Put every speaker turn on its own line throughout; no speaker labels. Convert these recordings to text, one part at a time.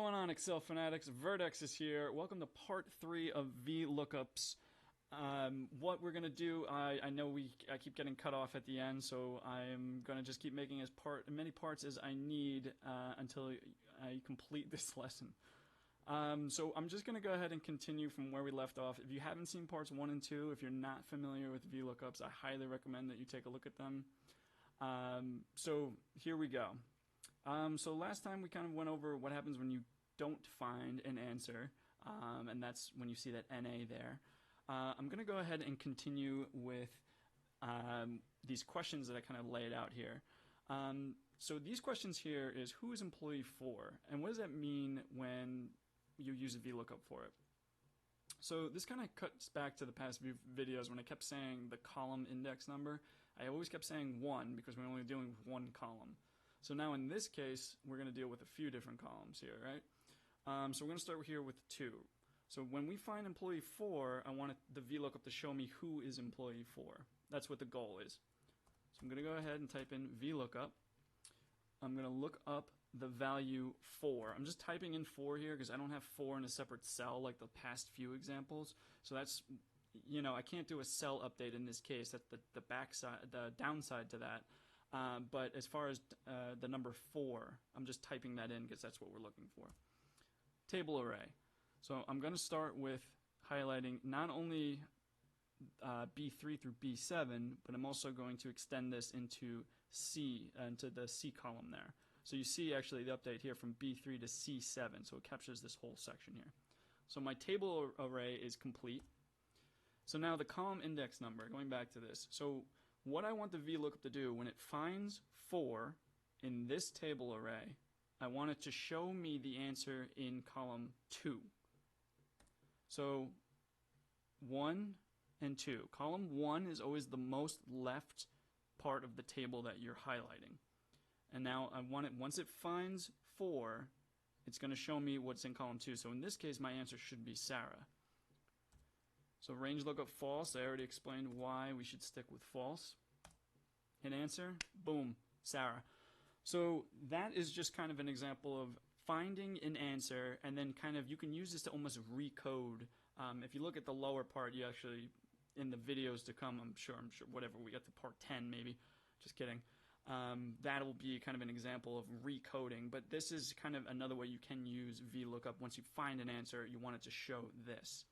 going on, Excel fanatics? Vertex is here. Welcome to part 3 of VLOOKUPs. What we're gonna do, I know I keep getting cut off at the end, so I'm gonna just keep making as many parts as I need until I complete this lesson. So I'm just gonna go ahead and continue from where we left off. If you haven't seen parts 1 and 2, if you're not familiar with VLOOKUPs, I highly recommend that you take a look at them. So here we go. So last time we kind of went over what happens when you don't find an answer, and that's when you see that NA there. I'm going to go ahead and continue with these questions that I kind of laid out here. So these questions here is who is employee for, and what does that mean when you use a VLOOKUP for it? So this kind of cuts back to the past few videos when I kept saying the column index number. I always kept saying 1 because we're only dealing with one column. So now in this case, we're going to deal with a few different columns here, right? So we're going to start here with 2. So when we find employee 4, I want the VLOOKUP to show me who is employee 4. That's what the goal is. So I'm going to go ahead and type in VLOOKUP. I'm going to look up the value 4. I'm just typing in 4 here because I don't have 4 in a separate cell like the past few examples. So that's, I can't do a cell update in this case. That's the downside to that. But as far as the number 4, I'm just typing that in because that's what we're looking for. Table array. So I'm going to start with highlighting not only B3 through B7, but I'm also going to extend this into C, into the C column there. So you see actually the update here from B3 to C7, so it captures this whole section here. So my table array is complete. So now the column index number, going back to this. So what I want the VLOOKUP to do when it finds 4 in this table array, I want it to show me the answer in column 2. So 1 and 2. Column 1 is always the most left part of the table that you're highlighting. And now I want it, once it finds 4, it's going to show me what's in column 2. So in this case, my answer should be Sarah. So range lookup false. I already explained why we should stick with false. Hit answer. Boom. Sarah. So that is just kind of an example of finding an answer, and then kind of you can use this to almost recode. If you look at the lower part, you actually, in the videos to come, I'm sure, whatever, we got to part 10 maybe. Just kidding. That'll be kind of an example of recoding, but this is kind of another way you can use VLOOKUP. Once you find an answer, you want it to show this.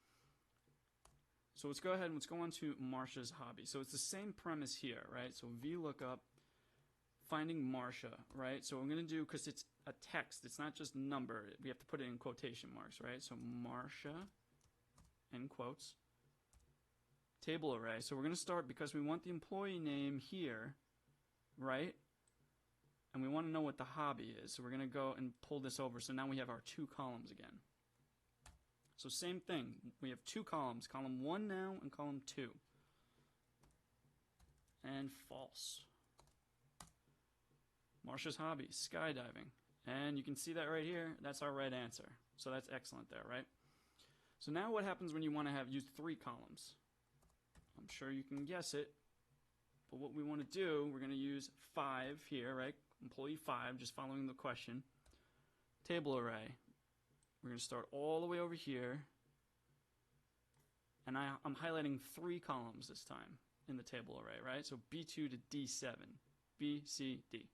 So let's go ahead and let's go on to Marsha's hobby. So it's the same premise here, right? So VLOOKUP, finding Marsha, right? So what I'm going to do, because it's a text, it's not just number, we have to put it in quotation marks, right? So Marsha, in quotes, table array. So we're going to start because we want the employee name here, right? And we want to know what the hobby is. So we're going to go and pull this over. So now we have our 2 columns again. So same thing, we have 2 columns, column 1 now and column 2. And false. Marsha's hobby, skydiving. And you can see that right here, that's our right answer. So that's excellent there, right? So now what happens when you want to use 3 columns? I'm sure you can guess it. But what we want to do, we're going to use 5 here, right? Employee 5, just following the question. Table array. We're going to start all the way over here, and I'm highlighting 3 columns this time in the table array, right? So B2 to D7, B, C, D.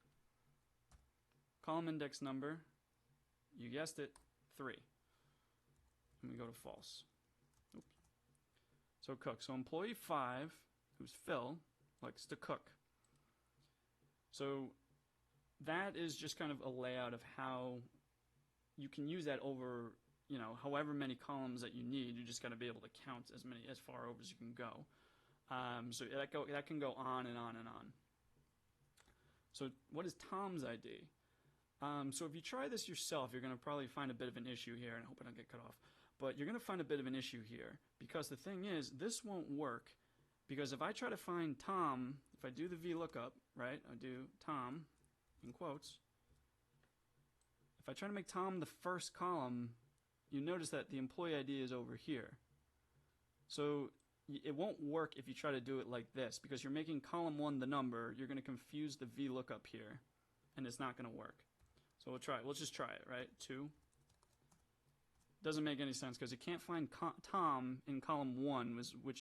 Column index number, you guessed it, 3. And we go to false. Oops. So cook. So employee 5, who's Phil, likes to cook. So that is just kind of a layout of how you can use that over, however many columns that you need. You just got to be able to count as far over as you can go. So that can go on and on and on. So what is Tom's ID? So if you try this yourself, you're going to probably find a bit of an issue here, and I hope I don't get cut off. But you're going to find a bit of an issue here because the thing is, this won't work because if I try to find Tom, if I do the VLOOKUP, right, I do Tom in quotes. If I try to make Tom the first column, you notice that the employee ID is over here. So it won't work if you try to do it like this because you're making column 1 the number. You're going to confuse the VLOOKUP here, and it's not going to work. So we'll try it. We'll just try it, right? 2, Doesn't make any sense because you can't find Tom in column 1, which